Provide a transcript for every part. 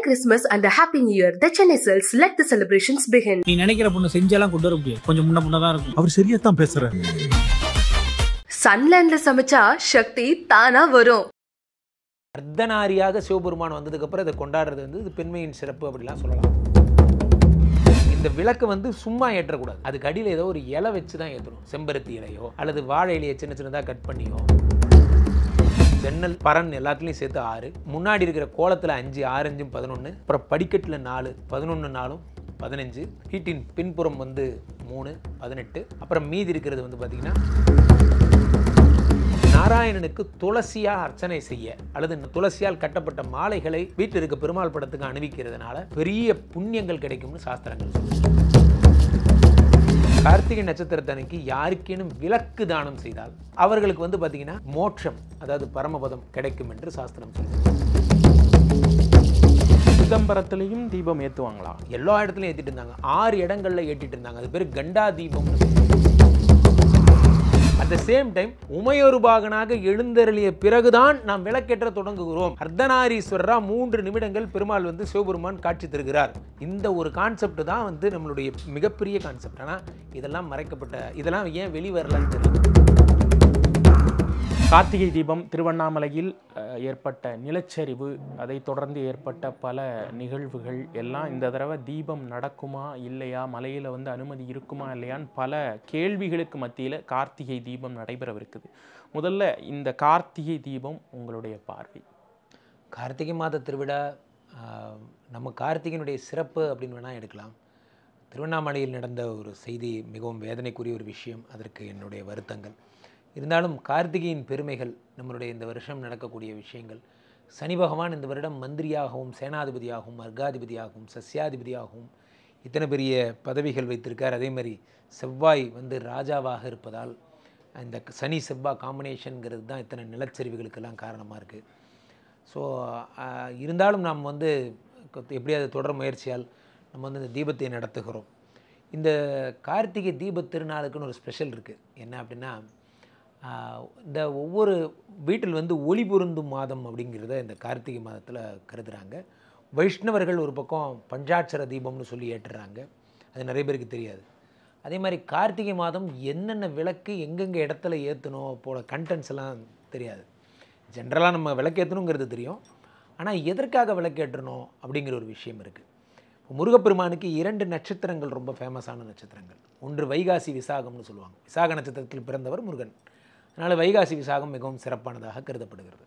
Christmas and a Happy New Year. The Chennai Silks, let the celebrations begin. நீ நினைக்கிற பொண்ணு செஞ்செல்லாம் கொண்டு வர முடியாது. கொஞ்சம் முன்ன தான் இருக்கும். அவர் சரியா தான் பேசுறாரு. Sunlandல சமைச்சா சக்தி தானா வரும். அர்த்தநாரியாக சிவபெருமான் வந்ததுக்கு அப்புறம் இதை கொண்டாடுறது வந்து இது பெண்மையின் சிறப்பு அப்படிலாம் சொல்லலாம். இந்த விளக்கு வந்து சும்மா ஏற்றக்கூடாது. அதுக்கு அடியில் ஏதோ ஒரு இலை வச்சு தான் ஏற்றணும். செம்பருத்தி இலையோ அல்லது வாழை இலையை சின்ன சின்னதாக கட் பண்ணியோ. ஜன்னல் பரன் எல்லாத்துலேயும் சேர்த்து 6, முன்னாடி இருக்கிற கோலத்தில் 5, 6 5 11, அப்புறம் படிக்கட்டில் 4, 11 4 15, வீட்டின் பின்புறம் வந்து 3 18, அப்புறம் மீதி இருக்கிறது வந்து பார்த்திங்கன்னா நாராயணனுக்கு துளசியாக அர்ச்சனை செய்ய அல்லது துளசியால் கட்டப்பட்ட மாலைகளை வீட்டில் இருக்க பெருமாள் படத்துக்கு அணிவிக்கிறதுனால பெரிய புண்ணியங்கள் கிடைக்கும்னு சாஸ்திரங்கள் சொல்லுது. கார்த்திகை நட்சத்திரத்தன்னைக்கு யாருக்கேனும் விளக்கு தானம் செய்தால் அவர்களுக்கு வந்து பார்த்தீங்கன்னா மோட்சம், அதாவது பரமபதம் கிடைக்கும் என்று சாஸ்திரம் சொல்லுது. சிதம்பரத்திலையும் தீபம் ஏற்றுவாங்களா? எல்லா இடத்துலையும் ஏற்றிட்டு இருந்தாங்க. 6 இடங்களில் ஏற்றிட்டு இருந்தாங்க. அது பேர் கண்டா தீபம். அட் த சேம் டைம் உமையொருபாகனாக எழுந்தருளிய பிறகுதான் நாம் விளக்கேற்ற தொடங்குகிறோம். அர்த்தநாரீஸ்வரரா 3 நிமிடங்கள் பெருமாள் வந்து சிவபெருமான் காட்சி தருகிறார். இந்த ஒரு கான்செப்ட் தான் வந்து நம்மளுடைய மிகப்பெரிய கான்செப்ட். ஆனால் இதெல்லாம் மறைக்கப்பட்ட, இதெல்லாம் ஏன் வெளிவரலன்னு தெரியல. கார்த்திகை தீபம் திருவண்ணாமலையில் ஏற்பட்ட நிலச்சரிவு, அதை தொடர்ந்து ஏற்பட்ட பல நிகழ்வுகள் எல்லாம் இந்த தடவை தீபம் நடக்குமா இல்லையா, மலையில் வந்து அனுமதி இருக்குமா இல்லையான்னு பல கேள்விகளுக்கு மத்தியில் கார்த்திகை தீபம் நடைபெறவிருக்குது. முதல்ல இந்த கார்த்திகை தீபம் உங்களுடைய பார்வை. கார்த்திகை மாத திருவிழா நம்ம கார்த்திகையினுடைய சிறப்பு அப்படின்னு வேணால் எடுக்கலாம். திருவண்ணாமலையில் நடந்த ஒரு செய்தி மிகவும் வேதனைக்குரிய ஒரு விஷயம். அதற்கு என்னுடைய வருத்தங்கள். இருந்தாலும் கார்த்திகையின் பெருமைகள், நம்மளுடைய இந்த வருஷம் நடக்கக்கூடிய விஷயங்கள், சனி பகவான் இந்த வருடம் மந்திரியாகவும் சேனாதிபதியாகவும் அர்காதிபதியாகவும் சஸ்யாதிபதியாகவும் இத்தனை பெரிய பதவிகள் வைத்திருக்கார். அதே மாதிரி செவ்வாய் வந்து ராஜாவாக இருப்பதால் இந்த சனி செவ்வாய் காம்பினேஷனுங்கிறது தான் இத்தனை நிலச்சரிவுகளுக்கெல்லாம் காரணமாக இருக்குது. ஸோ இருந்தாலும் நாம் வந்து எப்படியாவது தொடர் முயற்சியால் நம்ம வந்து இந்த தீபத்தை நடத்துகிறோம். இந்த கார்த்திகை தீப திருநாளுக்குன்னு ஒரு ஸ்பெஷல் இருக்குது. என்ன அப்படின்னா, இந்த ஒவ்வொரு வீட்டில் வந்து ஒளி பொருந்தும் மாதம் அப்படிங்கிறத இந்த கார்த்திகை மாதத்தில் கருதுகிறாங்க. வைஷ்ணவர்கள் ஒரு பக்கம் பஞ்சாட்சர தீபம்னு சொல்லி ஏற்றுறாங்க. அது நிறைய பேருக்கு தெரியாது. அதே மாதிரி கார்த்திகை மாதம் என்னென்ன விளக்கு எங்கெங்கே இடத்துல ஏற்றணும் போல கண்டென்ட்ஸ் எல்லாம் தெரியாது. ஜென்ரலாக நம்ம விளக்கேற்றணுங்கிறது தெரியும். ஆனால் எதற்காக விளக்கேற்றணும் அப்படிங்கிற ஒரு விஷயம் இருக்குது. முருகப்பெருமானுக்கு 2 நட்சத்திரங்கள் ரொம்ப ஃபேமஸான நட்சத்திரங்கள். ஒன்று வைகாசி விசாகம்னு சொல்லுவாங்க. விசாக நட்சத்திரத்தில் பிறந்தவர் முருகன். அதனால் வைகாசி விசாகம் மிகவும் சிறப்பானதாக கருதப்படுகிறது.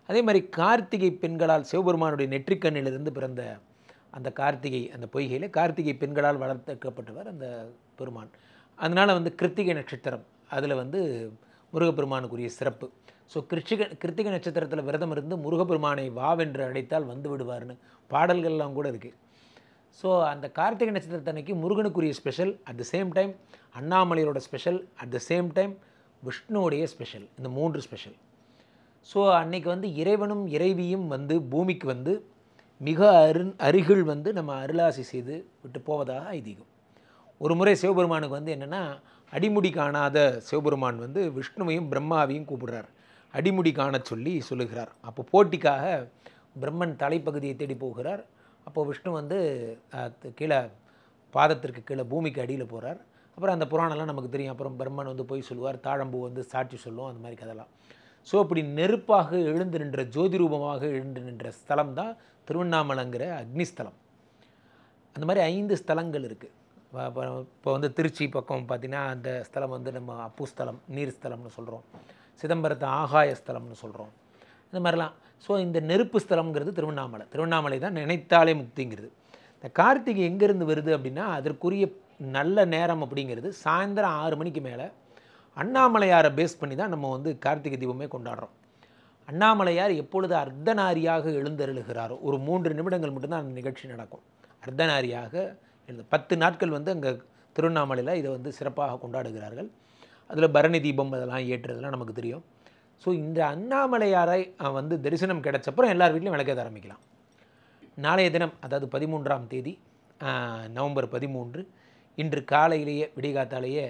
அதே மாதிரி கார்த்திகை பெண்களால் சிவபெருமானுடைய நெற்றிக்கண்ணிலிருந்து பிறந்த அந்த கார்த்திகை, அந்த பொய்கையில் கார்த்திகை பெண்களால் வளர்த்தக்கப்பட்டவர் அந்த பெருமான். அதனால் வந்து கிருத்திகை நட்சத்திரம், அதில் வந்து முருகப்பெருமானுக்குரிய சிறப்பு. ஸோ கிருத்திகை நட்சத்திரத்தில் விரதம் இருந்து முருகப்பெருமானை வாவென்று அழைத்தால் வந்து விடுவார்னு பாடல்கள்லாம் கூட இருக்குது. ஸோ அந்த கார்த்திகை நட்சத்திரத்தன்னைக்கு முருகனுக்குரிய special, at the same time அண்ணாமலையோட special, at the same time விஷ்ணுவோடைய ஸ்பெஷல். இந்த 3 ஸ்பெஷல். ஸோ அன்னைக்கு வந்து இறைவனும் இறைவியும் வந்து பூமிக்கு வந்து மிக அருகில் வந்து நம்ம அருளாசி செய்து விட்டு போவதாக ஐதீகம். ஒரு முறை சிவபெருமானுக்கு வந்து என்னென்னா, அடிமுடி காணாத சிவபெருமான் வந்து விஷ்ணுவையும் பிரம்மாவையும் கூப்பிடுறார். அடிமுடி காண சொல்லி சொல்லுகிறார். அப்போ போட்டிக்காக பிரம்மன் தலைப்பகுதியை தேடி போகிறார். அப்போது விஷ்ணு வந்து கீழே பாதத்திற்கு கீழே பூமிக்கு அடியில் போகிறார். அப்புறம் அந்த புராணம்லாம் நமக்கு தெரியும். அப்புறம் பிரம்மன் வந்து போய் சொல்லுவார், தாழம்பூ வந்து சாட்சி சொல்லும், அந்த மாதிரி கதெல்லாம். ஸோ அப்படி நெருப்பாக எழுந்து நின்ற, ஜோதி ரூபமாக எழுந்து நின்ற ஸ்தலம் தான் திருவண்ணாமலைங்கிற அக்னிஸ்தலம். அந்த மாதிரி 5 ஸ்தலங்கள் இருக்குது. இப்போ வந்து திருச்சி பக்கம் பார்த்திங்கன்னா அந்த ஸ்தலம் வந்து நம்ம அப்பு ஸ்தலம், நீர் ஸ்தலம்னு சொல்கிறோம். சிதம்பரத்தை ஆகாய ஸ்தலம்னு சொல்கிறோம். இந்த மாதிரிலாம். ஸோ இந்த நெருப்பு ஸ்தலம்ங்கிறது திருவண்ணாமலை. திருவண்ணாமலை தான் நினைத்தாலே முக்திங்கிறது. இந்த கார்த்திகை எங்கேருந்து வருது அப்படின்னா, அதற்குரிய நல்ல நேரம் அப்படிங்கிறது சாயந்தரம் 6 மணிக்கு மேலே அண்ணாமலையாரை பேஸ் பண்ணி தான் நம்ம வந்து கார்த்திகை தீபமே கொண்டாடுறோம். அண்ணாமலையார் எப்பொழுது அர்த்தநாரியாக எழுந்தருளுகிறாரோ, ஒரு 3 நிமிடங்கள் மட்டும்தான் அந்த நிகழ்ச்சி நடக்கும். அர்த்தநாரியாக 10 நாட்கள் வந்து அங்கே திருவண்ணாமலையில் இதை வந்து சிறப்பாக கொண்டாடுகிறார்கள். அதில் பரணி தீபம் அதெல்லாம் ஏற்றுறதுலாம் நமக்கு தெரியும். ஸோ இந்த அண்ணாமலையாரை வந்து தரிசனம் கிடைச்சப்பறம் எல்லார் வீட்லையும் விளக்கேற்ற ஆரம்பிக்கலாம். நாளைய தினம், அதாவது 13ஆம் தேதி நவம்பர் 13, இன்று காலையிலேயே விடிகாத்தாலேயே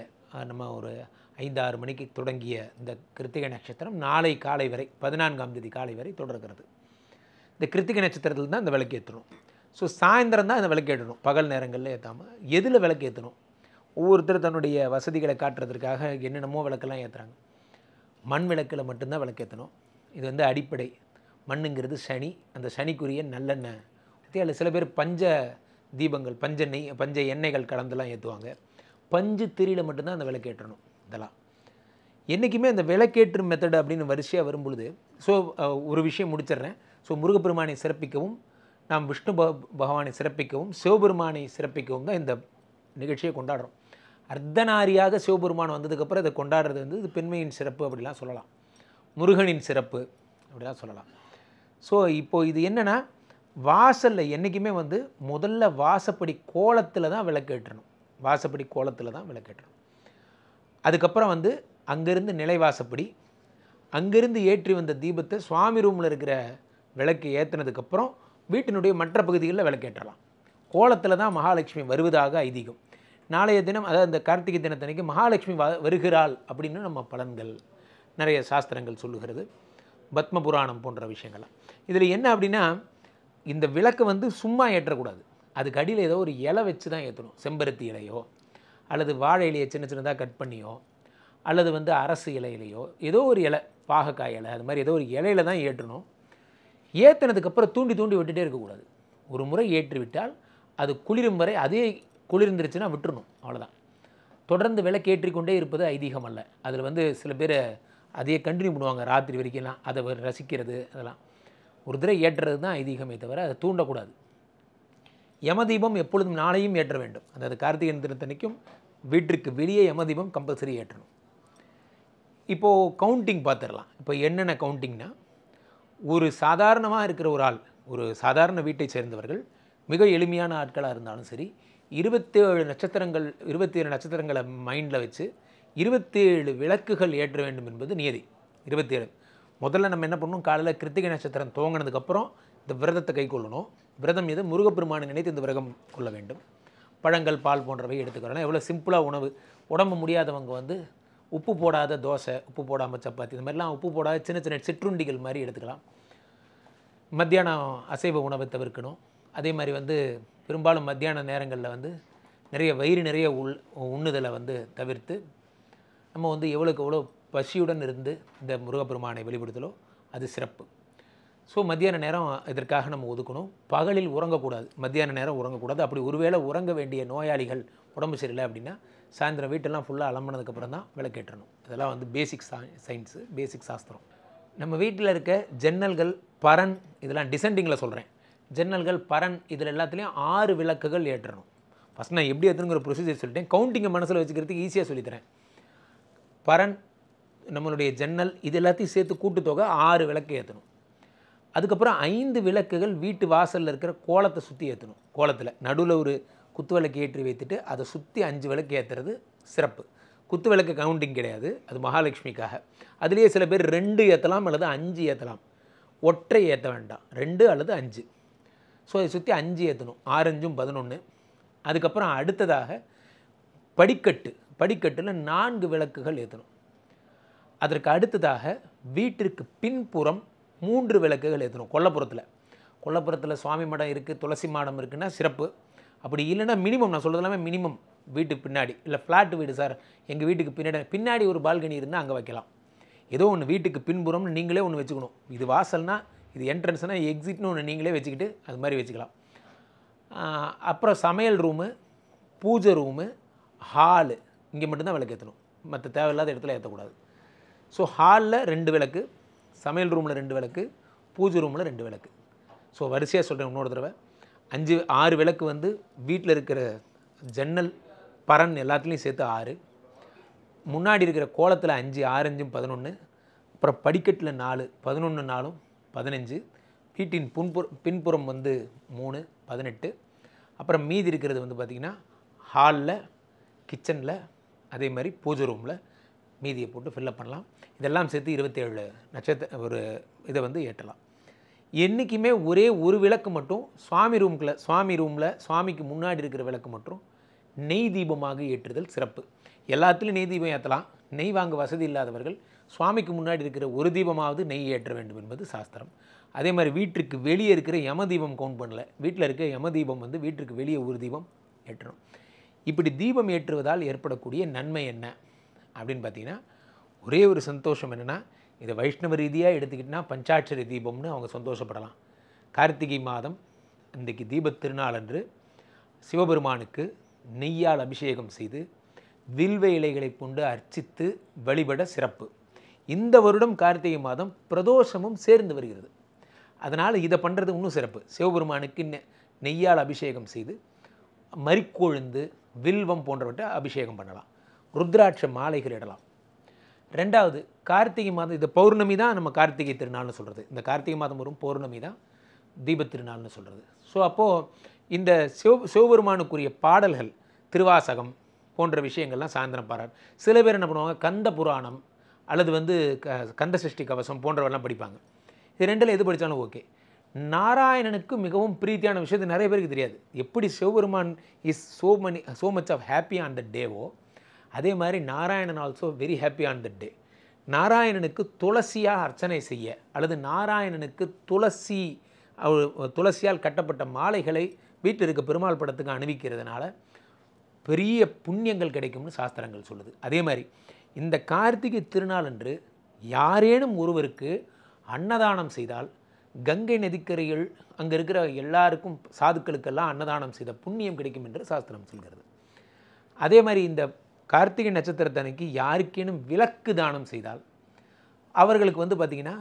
நம்ம ஒரு 5-6 மணிக்கு தொடங்கிய இந்த கிருத்திகை நட்சத்திரம் நாளை காலை வரை 14ஆம் தேதி காலை வரை தொடர்கிறது. இந்த கிருத்திகை நட்சத்திரத்தில் தான் இந்த விளக்கேற்றணும். ஸோ சாயந்தரம் தான் அந்த விளக்கு ஏற்றணும், பகல் நேரங்களில் ஏற்றாமல். எதில் விளக்கு ஏற்றணும்? ஒவ்வொருத்தர் தன்னுடைய வசதிகளை காட்டுறதுக்காக என்னென்னமோ விளக்கெல்லாம் ஏற்றுறாங்க. மண் விளக்கில் மட்டும்தான் விளக்கு ஏற்றணும். இது வந்து அடிப்படை. மண்ணுங்கிறது சனி, அந்த சனிக்குரிய நல்லெண்ணெய். அதில் சில பேர் பஞ்ச தீபங்கள், பஞ்ச எண்ணெய்கள் கலந்துலாம் ஏற்றுவாங்க. பஞ்சு திரியில் மட்டும்தான் அந்த விளக்கேற்றணும். இதெல்லாம் என்றைக்குமே அந்த விளக்கேற்றும் மெத்தட் அப்படின்னு வரிசையாக வரும்பொழுது, ஸோ ஒரு விஷயம் முடிச்சிடுறேன். ஸோ முருகப்பெருமானை சிறப்பிக்கவும், நாம் விஷ்ணு பகவானை சிறப்பிக்கவும், சிவபெருமானை சிறப்பிக்கவும் தான் இந்த நிகழ்ச்சியை கொண்டாடுறோம். அர்த்தநாரியாக சிவபெருமான் வந்ததுக்கப்புறம் இதை கொண்டாடுறது வந்து இது பெண்மையின் சிறப்பு அப்படிலாம் சொல்லலாம், முருகனின் சிறப்பு அப்படிலாம் சொல்லலாம். ஸோ இப்போது இது என்னென்னா, வாசலில் என்றைக்குமே வந்து முதல்ல வாசப்படி கோலத்தில் தான் விளக்கேற்றணும். வாசப்படி கோலத்தில் தான் விளக்கேற்றணும். அதுக்கப்புறம் வந்து அங்கேருந்து நிலைவாசப்படி, அங்கேருந்து ஏற்றி வந்த தீபத்தை சுவாமி ரூமில் இருக்கிற விளக்கு ஏற்றினதுக்கப்புறம் வீட்டினுடைய மற்ற பகுதிகளில் விளக்கேற்றலாம். கோலத்தில் தான் மகாலட்சுமி வருவதாக ஐதீகம். நாளைய தினம், அதாவது இந்த கார்த்திகை தினத்தன்னைக்கு மகாலட்சுமி வருகிறாள் அப்படின்னு நம்ம பலன்கள் நிறைய சாஸ்திரங்கள் சொல்லுகிறது, பத்ம புராணம் போன்ற விஷயங்கள்லாம். இதில் என்ன அப்படின்னா, இந்த விளக்கு வந்து சும்மா ஏற்றக்கூடாது. அதுக்கு அடியில் ஏதோ ஒரு இலை வச்சு தான் ஏற்றணும். செம்பருத்தி இலையோ அல்லது வாழை இலையை சின்ன சின்னதாக கட் பண்ணியோ அல்லது வந்து அரசு இலையிலையோ ஏதோ ஒரு இலை, பாகக்காய் இலை, அது மாதிரி ஏதோ ஒரு இலையில தான் ஏற்றணும். ஏற்றினதுக்கப்புறம் தூண்டி விட்டுட்டே இருக்கக்கூடாது. ஒரு முறை ஏற்றிவிட்டால் அது குளிரும் வரை, அதே குளிர்ந்துருச்சுன்னா விட்டுறணும், அவ்வளோதான். தொடர்ந்து விளக்கேற்றிக்கொண்டே இருப்பது ஐதீகம் அல்ல. அதில் வந்து சில பேர் அதையே கண்டினியூ பண்ணுவாங்க ராத்திரி வரைக்கும்லாம், அதை ரசிக்கிறது. அதெல்லாம் ஒரு தடவை ஏற்றுறது தான் ஐதீகமே தவிர அதை தூண்டக்கூடாது. யமதீபம் எப்பொழுதும் நாளையும் ஏற்ற வேண்டும். அதாவது கார்த்திகை தினத்தன்னைக்கும் வீட்டிற்கு வெளியே யமதீபம் கம்பல்சரி ஏற்றணும். இப்போது கவுண்டிங் பார்த்துடலாம். இப்போ என்னென்ன கவுண்டிங்னா, ஒரு சாதாரணமாக இருக்கிற ஒரு ஆள், ஒரு சாதாரண வீட்டை சேர்ந்தவர்கள், மிக எளிமையான ஆட்களாக இருந்தாலும் சரி, 27 நட்சத்திரங்களை மைண்டில் வச்சு 27 விளக்குகள் ஏற்ற வேண்டும் என்பது நியதி. 27. முதல்ல நம்ம என்ன பண்ணணும், காலையில் கிருத்திகை நட்சத்திரம் துவங்கினதுக்கப்புறம் இந்த விரதத்தை கை கொள்ளணும். விரதம் எது? முருகப்பெருமானை நினைத்து இந்த விரதம் கொள்ள வேண்டும். பழங்கள், பால் போன்றவை எடுத்துக்கிறோம். எவ்வளோ சிம்பிளாக உணவு. உடம்பு முடியாதவங்க வந்து உப்பு போடாத தோசை, உப்பு போடாமல் சப்பாத்தி, இந்த மாதிரிலாம் உப்பு போடாத சின்ன சின்ன சிற்றுண்டிகள் மாதிரி எடுத்துக்கலாம். மத்தியானம் அசைவ உணவை தவிர்க்கணும். அதே மாதிரி வந்து பெரும்பாலும் மத்தியான நேரங்களில் வந்து வயிறு நிறைய உண்ணுதலை வந்து தவிர்த்து நம்ம வந்து எவ்வளோக்கு எவ்வளோ பசியுடன் இருந்து இந்த முருகப்பெருமானை வெளிப்படுத்தலோ அது சிறப்பு. ஸோ மத்தியான நேரம் இதற்காக நம்ம ஒதுக்கணும். பகலில் உறங்கக்கூடாது, மத்தியான நேரம் உறங்கக்கூடாது. அப்படி ஒருவேளை உறங்க வேண்டிய நோயாளிகள், உடம்பு சரியில்லை அப்படின்னா சாயந்தரம் வீட்டெல்லாம் ஃபுல்லாக அலம்பினதுக்கப்புறம் தான் விளக்கேற்றணும். இதெல்லாம் வந்து பேசிக் சயின்ஸு, பேசிக் சாஸ்திரம். நம்ம வீட்டில் இருக்க ஜன்னல்கள், பரன், இதெல்லாம் டிசெண்டிங்கில் சொல்கிறேன். ஜன்னல்கள், பரன், இதில் எல்லாத்துலேயும் 6 விளக்குகள் ஏற்றணும். ஃபஸ்ட் நான் எப்படி ஏற்றணுங்கிற ப்ரொசீஜர் சொல்லிட்டேன். கவுண்டிங்கை மனசில் வச்சுக்கிறதுக்கு ஈஸியாக சொல்லித்தரேன். பரன், நம்மளுடைய ஜன்னல், இது எல்லாத்தையும் சேர்த்து கூட்டுத்தொகை 6 விளக்கு ஏற்றணும். அதுக்கப்புறம் 5 விளக்குகள் வீட்டு வாசலில் இருக்கிற கோலத்தை சுற்றி ஏற்றணும். கோலத்தில் நடுவில் ஒரு குத்து விளக்கு ஏற்றி வைத்துட்டு அதை சுற்றி 5 விளக்கு ஏற்றுறது சிறப்பு. குத்து விளக்கு கவுண்டிங் கிடையாது, அது மகாலட்சுமிக்காக. அதுலேயே சில பேர் 2 ஏற்றலாம் அல்லது 5 ஏற்றலாம். ஒற்றை ஏற்ற வேண்டாம், 2 அல்லது 5. ஸோ அதை சுற்றி 5 ஏற்றணும். 6 5 11. அதுக்கப்புறம் அடுத்ததாக படிக்கட்டில் 4 விளக்குகள் ஏற்றணும். அதற்கு அடுத்ததாக வீட்டிற்கு பின்புறம் 3 விளக்குகள் ஏற்றணும். கொல்லப்புறத்தில் சுவாமி மடம் இருக்குது, துளசி மாடம் இருக்குன்னா சிறப்பு. அப்படி இல்லைன்னா மினிமம், நான் சொல்கிறது எல்லாமே மினிமம், வீட்டுக்கு பின்னாடி, இல்லை ஃப்ளாட் வீடு சார், எங்கள் வீட்டுக்கு பின்னாடி ஒரு பால்கனி இருந்தால் அங்கே வைக்கலாம். ஏதோ ஒன்று வீட்டுக்கு பின்புறம்னு நீங்களே ஒன்று வச்சுக்கணும். இது வாசல்னா, இது என்ட்ரன்ஸ்னால் எக்ஸிட்னு ஒன்று நீங்களே வச்சுக்கிட்டு அது மாதிரி வச்சுக்கலாம். அப்புறம் சமையல் ரூமு, பூஜை ரூமு, ஹாலு, இங்கே மட்டும்தான் விளக்கு ஏற்றணும். மற்ற தேவையில்லாத இடத்துல ஏற்றக்கூடாது. ஸோ ஹாலில் 2 விளக்கு, சமையல் ரூமில் 2 விளக்கு, பூஜை ரூமில் 2 விளக்கு. ஸோ வரிசையாக சொல்கிறேன் இன்னொரு தடவை. 6 விளக்கு வந்து வீட்டில் இருக்கிற ஜன்னல், பரன் எல்லாத்துலேயும் சேர்த்து 6, முன்னாடி இருக்கிற கோலத்தில் 5, 6 5 11, அப்புறம் படிக்கட்டில் 4, 11 4 15, வீட்டின் பின்புறம் வந்து 3 18, அப்புறம் மீதி இருக்கிறது வந்து பார்த்திங்கன்னா ஹாலில், கிச்சனில், அதே மாதிரி பூஜை ரூமில் மீதியை போட்டு ஃபில்லப் பண்ணலாம். இதெல்லாம் சேர்த்து 27 ஒரு இதை வந்து ஏற்றலாம். என்றைக்குமே ஒரே ஒரு விளக்கு மட்டும் சுவாமி ரூமில் சுவாமிக்கு முன்னாடி இருக்கிற விளக்கு மட்டும் நெய் தீபமாக ஏற்றுதல் சிறப்பு. எல்லாத்துலேயும் நெய் தீபம் ஏற்றலாம். நெய் வாங்க வசதி இல்லாதவர்கள் சுவாமிக்கு முன்னாடி இருக்கிற ஒரு தீபமாவது நெய் ஏற்ற வேண்டும் என்பது சாஸ்திரம். அதே மாதிரி வீட்டுக்கு வெளியே இருக்கிற யம தீபம் கவுண்ட் பண்ணல. வீட்டில் இருக்க யம தீபம் வந்து வீட்டுக்கு வெளியே ஒரு தீபம் ஏற்றணும். இப்படி தீபம் ஏற்றுவதால் ஏற்படக்கூடிய நன்மை என்ன அப்படின்னு பார்த்தீங்கன்னா, ஒரே ஒரு சந்தோஷம் என்னென்னா, இதை வைஷ்ணவ ரீதியாக எடுத்துக்கிட்டிங்கன்னா பஞ்சாட்சரி தீபம்னு அவங்க சந்தோஷப்படலாம். கார்த்திகை மாதம் இன்றைக்கு தீபத் திருநாள் அன்று சிவபெருமானுக்கு நெய்யால் அபிஷேகம் செய்து வில்வ இலைகளை கொண்டு அர்ச்சித்து வழிபட சிறப்பு. இந்த வருடம் கார்த்திகை மாதம் பிரதோஷமும் சேர்ந்து வருகிறது. அதனால் இதை பண்ணுறது இன்னும் சிறப்பு. சிவபெருமானுக்கு நெய்யால் அபிஷேகம் செய்து மரிக்கொழுந்து வில்வம் போன்றவற்றை அபிஷேகம் பண்ணலாம். ருத்ராட்ச மாலைகள் இடலாம். ரெண்டாவது, கார்த்திகை மாதம் இது பௌர்ணமி தான் நம்ம கார்த்திகை திருநாள்னு சொல்கிறது. இந்த கார்த்திகை மாதம் வரும் பௌர்ணமி தான் தீபத் திருநாள்னு சொல்கிறது. ஸோ அப்போது இந்த சிவபெருமானுக்குரிய பாடல்கள், திருவாசகம் போன்ற விஷயங்கள்லாம் சாயந்தரம் பாடுறார். சில பேர் என்ன பண்ணுவாங்க, கந்த புராணம் அல்லது வந்து கந்த சஷ்டி கவசம் போன்றவெல்லாம் படிப்பாங்க. இது ரெண்டில் எது படித்தாலும் ஓகே. நாராயணனுக்கு மிகவும் பிரீத்தியான விஷயத்து நிறைய பேருக்கு தெரியாது. எப்படி Sivaperuman is so much of happy on the டேவோ, அதே மாதிரி Narayanan also very happy on the day. நாராயணனுக்கு துளசியாக அர்ச்சனை செய்ய அல்லது நாராயணனுக்கு துளசியால் கட்டப்பட்ட மாலைகளை வீட்டில் இருக்க பெருமாள் படத்துக்கு அணிவிக்கிறதுனால பெரிய புண்ணியங்கள் கிடைக்கும்னு சாஸ்திரங்கள் சொல்லுது. அதே மாதிரி இந்த கார்த்திகை திருநாள் அன்று யாரேனும் ஒருவருக்கு அன்னதானம் செய்தால் கங்கை நதிக்கரையில் அங்கே இருக்கிற எல்லாருக்கும் சாதுக்களுக்கெல்லாம் அன்னதானம் செய்த புண்ணியம் கிடைக்கும் என்று சாஸ்திரம் சொல்கிறது. அதே மாதிரி இந்த கார்த்திகை நட்சத்திரத்தன்னைக்கு யாருக்கேனும் விளக்கு தானம் செய்தால் அவர்களுக்கு வந்து பார்த்திங்கன்னா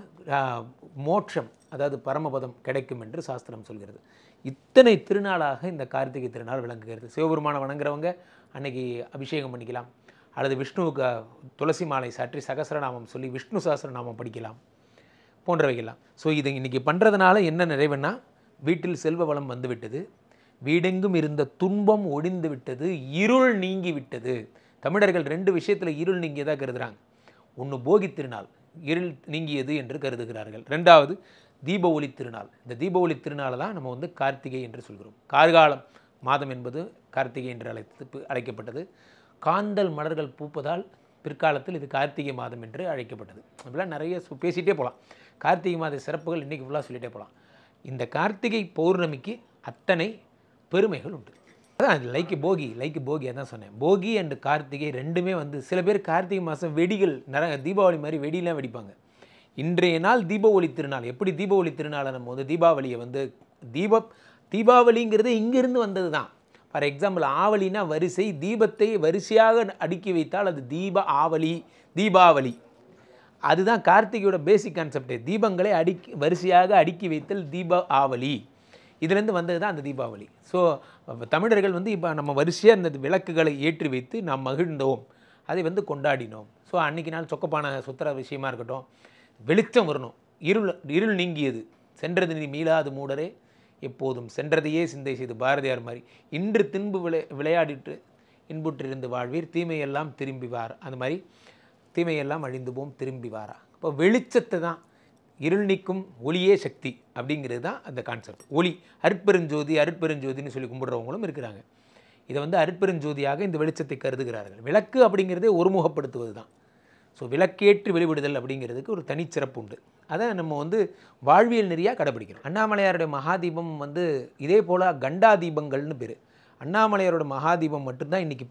மோட்சம், அதாவது பரமபதம் கிடைக்கும் என்று சாஸ்திரம் சொல்கிறது. இத்தனை திருநாளாக இந்த கார்த்திகை திருநாள் விளங்குகிறது. சிவபெருமானை வணங்குறவங்க அன்னைக்கு அபிஷேகம் பண்ணிக்கலாம், அல்லது விஷ்ணுவுக்கு துளசி மாலை சாற்றி சகஸ்ரநாமம் சொல்லி விஷ்ணு சகஸ்ரநாமம் படிக்கலாம் போன்றவைகள்லாம். ஸோ இது இன்றைக்கி பண்ணுறதுனால என்ன நிறைவுன்னா, வீட்டில் செல்வ வளம் வந்து விட்டது, வீடெங்கும் இருந்த துன்பம் ஒழிந்து விட்டது, இருள் நீங்கி விட்டது. தமிழர்கள் 2 விஷயத்தில் இருள் நீங்கியதாக கருதுகிறாங்க. ஒன்று போகி திருநாள், இருள் நீங்கியது என்று கருதுகிறார்கள். 2வது தீப ஒளி திருநாள். இந்த தீப ஒளி திருநாளை தான் நம்ம வந்து கார்த்திகை என்று சொல்கிறோம். கார்காலம் மாதம் என்பது கார்த்திகை என்று அழைக்கப்பட்டது. காந்தல் மலர்கள் பூப்பதால் பிற்காலத்தில் இது கார்த்திகை மாதம் என்று அழைக்கப்பட்டது. அப்படிலாம் நிறைய பேசிகிட்டே போகலாம். கார்த்திகை மாத சிறப்புகள் இன்றைக்கி ஃபுல்லாக சொல்லிகிட்டே போகலாம். இந்த கார்த்திகை பௌர்ணமிக்கு அத்தனை பெருமைகள் உண்டு. அதான் லைக் போகி அதான் சொன்னேன். போகி அண்ட் கார்த்திகை ரெண்டுமே வந்து சில பேர் கார்த்திகை மாதம் வெடிகள் தீபாவளி மாதிரி வெடிலாம் வெடிப்பாங்க. இன்றைய நாள் தீப ஒளி திருநாள். எப்படி தீப ஒளி திருநாளை நம்ம வந்து தீபாவளியை வந்து தீபாவளிங்கிறது இங்கிருந்து வந்தது தான். ஃபார் எக்ஸாம்பிள், ஆவலினா வரிசை, தீபத்தை வரிசையாக அடுக்கி வைத்தால் அது தீபாவளி. அதுதான் கார்த்திகையோட பேசிக் கான்செப்டே. தீபங்களை வரிசையாக அடுக்கி வைத்தல் ஆவலி. இதுலேருந்து வந்தது தான் அந்த தீபாவளி. ஸோ தமிழர்கள் வந்து இப்போ நம்ம வரிசையாக இந்த விளக்குகளை ஏற்றி வைத்து நாம் மகிழ்ந்தோம், அதை வந்து கொண்டாடினோம். ஸோ அன்றைக்கி நாள் சொக்கப்பான சுத்திர விஷயமா இருக்கட்டும், வெளிச்சம் வரணும். இருள் நீங்கியது, சென்றது நீ மீளாது மூடரே எப்போதும் சென்றதையே சிந்தை செய்து பாரதியார் மாதிரி. இன்று தின்பு விளையாடிட்டு இன்புற்றிருந்து வாழ்வீர், தீமையெல்லாம் திரும்பி வார். அந்த மாதிரி தீமையெல்லாம் அழிந்து போம், திரும்பி வாரா. இப்போ வெளிச்சத்தை தான், இருள் நீக்கும் ஒளியே சக்தி அப்படிங்கிறது தான் அந்த கான்செப்ட். ஒளி அருட்பெருஞ்சோதின்னு சொல்லி கும்பிடுறவங்களும் இருக்கிறாங்க. இதை வந்து அருட்பெருஞ்சோதியாக இந்த வெளிச்சத்தை கருதுகிறார்கள். விளக்கு அப்படிங்கிறதே ஒருமுகப்படுத்துவது தான். ஸோ விளக்கேற்றி வெளிவிடுதல் அப்படிங்கிறதுக்கு ஒரு தனிச்சிறப்பு உண்டு. அதை நம்ம வந்து வாழ்வியல் நெறியாக கடைப்பிடிக்கிறோம். அண்ணாமலையாருடைய மகாதீபம் வந்து இதே போல் கண்டா தீபங்கள்னு பேர். அண்ணாமலையாரோட மகாதீபம் மட்டும்தான் இன்றைக்கி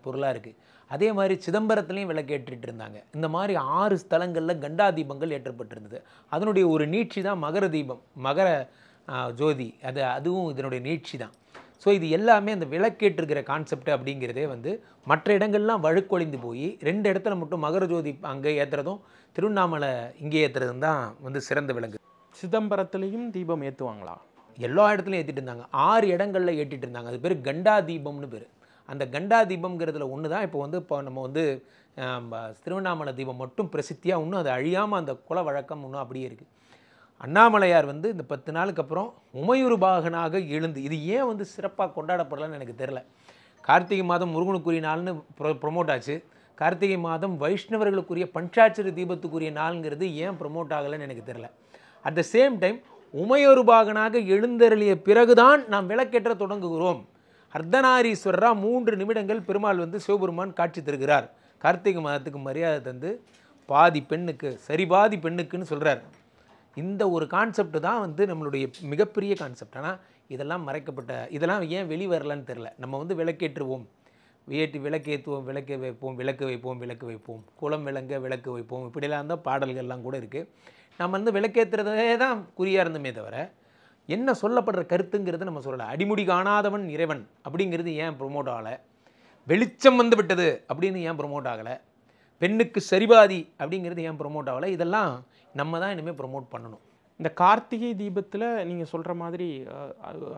பொருளாக இருக்குது. அதே மாதிரி சிதம்பரத்துலேயும் விளக்கேற்றிட்டு இருந்தாங்க. இந்த மாதிரி 6 ஸ்தலங்களில் கண்டா தீபங்கள் ஏற்றப்பட்டிருந்தது. அதனுடைய ஒரு நீட்சி தான் மகர தீபம், மகர ஜோதி. அதுவும் இதனுடைய நீட்சி தான். ஸோ இது எல்லாமே அந்த விளக்கேற்றுக்கிற கான்செப்ட் அப்படிங்கிறதே வந்து மற்ற இடங்கள்லாம் வழுக்கொழிந்து போய் 2 இடத்துல மட்டும் மகர ஜோதி அங்கே ஏற்றுறதும் திருவண்ணாமலை இங்கே ஏற்றுறதும் தான் வந்து சிறந்த விளங்கு. சிதம்பரத்துலேயும் தீபம் ஏற்றுவாங்களா? எல்லா இடத்துலையும் ஏற்றிட்டு இருந்தாங்க. 6 இடங்களில் ஏற்றிட்டு இருந்தாங்க. அது பேர் கண்டா தீபம்னு பேர். அந்த கண்டா தீபம்ங்கிறதுல ஒன்று தான் இப்போ நம்ம வந்து திருவண்ணாமலை தீபம் மட்டும் பிரசித்தியாக இன்னும் அது அழியாமல் அந்த குல வழக்கம் இன்னும் அப்படியே இருக்குது. அண்ணாமலையார் வந்து இந்த 10 நாளுக்கு அப்புறம் உமையுறு பாகனாக எழுந்து, இது ஏன் வந்து சிறப்பாக கொண்டாடப்படலன்னு எனக்கு தெரில. கார்த்திகை மாதம் முருகனுக்குரிய நாள்னு ப்ரொமோட் ஆச்சு. கார்த்திகை மாதம் வைஷ்ணவர்களுக்குரிய பஞ்சாட்சரி தீபத்துக்குரிய நாளுங்கிறது ஏன் ப்ரொமோட் ஆகலைன்னு எனக்கு தெரில. அட் த சேம் டைம் உமையொரு பாகனாக எழுந்தருளிய பிறகுதான் நாம் விளக்கேற்ற தொடங்குகிறோம். அர்த்தநாரீஸ்வரராக 3 நிமிடங்கள் பெருமாள் வந்து சிவபெருமான் காட்சி தருகிறார். கார்த்திகை மாதத்துக்கு மரியாதை தந்து பாதி பெண்ணுக்கு சரிபாதி பெண்ணுக்குன்னு சொல்கிறார். இந்த ஒரு கான்செப்ட் தான் வந்து நம்மளுடைய மிகப்பெரிய கான்செப்ட். ஆனால் இதெல்லாம் மறைக்கப்பட்ட, இதெல்லாம் ஏன் வெளி வரலன்னு தெரில. நம்ம வந்து விளக்கேற்றுவோம், விளக்கேற்றுவோம், விளக்கு வைப்போம், குளம் விளங்க விளக்கு வைப்போம், இப்படிலாம் தான் பாடல்கள்லாம் கூட இருக்குது. நம்ம வந்து விளக்கேற்றுறதே தான் குறியாக இருந்தோமே தவிர என்ன சொல்லப்படுற கருத்துங்கிறது நம்ம சொல்லலை. அடிமுடி காணாதவன் இறைவன் அப்படிங்கிறது ஏன் ப்ரொமோட் ஆகலை? வெளிச்சம் வந்து விட்டது அப்படின்னு ஏன் ப்ரொமோட் ஆகலை? பெண்ணுக்கு சரிபாதி அப்படிங்கிறது ஏன் ப்ரொமோட் ஆகலை? இதெல்லாம் நம்ம தான் இனிமேல் ப்ரொமோட் பண்ணணும். இந்த கார்த்திகை தீபத்தில் நீங்கள் சொல்கிற மாதிரி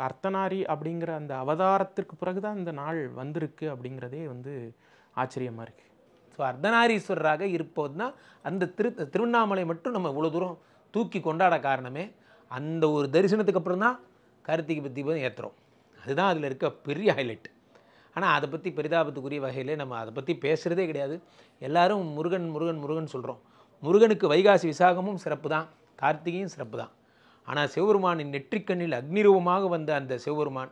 அர்த்தநாரி அப்படிங்கிற அந்த அவதாரத்திற்கு பிறகு தான் இந்த நாள் வந்திருக்கு அப்படிங்கிறதே வந்து ஆச்சரியமாக இருக்குது. ஸோ அர்த்தநாரீஸ்வரராக இருப்பது தான் அந்த திருவண்ணாமலை மட்டும் நம்ம இவ்வளோ தூரம் தூக்கி கொண்டாட காரணமே அந்த ஒரு தரிசனத்துக்கு அப்புறம் தான் கார்த்திகை தீபம் ஏற்றுறோம். அதுதான் அதில் இருக்க பெரிய ஹைலைட். ஆனால் அதை பற்றி பெரிதாபத்துக்குரிய வகையில் நம்ம அதை பற்றி பேசுகிறதே கிடையாது. எல்லோரும் முருகன் முருகன் முருகன் சொல்கிறோம். முருகனுக்கு வைகாசி விசாகமும் சிறப்பு தான், கார்த்திகையும் சிறப்பு தான். ஆனால் சிவபெருமானின் நெற்றிக்கண்ணில் அக்னிரூபமாக வந்த அந்த சிவபெருமான்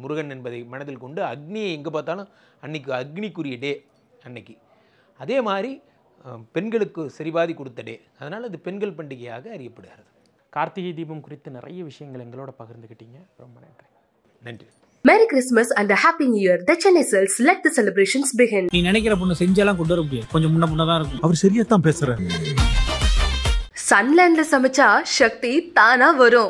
முருகன் என்பதை மனதில் கொண்டு அக்னியை எங்கே பார்த்தாலும் அன்றைக்கி அக்னிக்குரிய டே அன்னைக்கு. அதே மாதிரி பெண்களுக்கு சரிபாதி கொடுத்த டே. அதனால் அது பெண்கள் பண்டிகையாக அறியப்படுகிறது. கார்த்திகை தீபம் குறித்து நிறைய விஷயங்கள் எங்களோட பகிர்ந்துக்கிட்டீங்க. ரொம்ப நன்றி. நன்றி. Merry Christmas and a Happy New Year. The Chennai Silks, let the celebrations begin. நீ நினைக்கிற பொண்ணு செஞ்செல்லாம் கொண்டு வர முடியாது. கொஞ்சம் முன்ன தான் இருக்கும். அவர் சரியா தான் பேசுறாரு. Sunlandல சமைச்சா சக்தி தானா வரும்.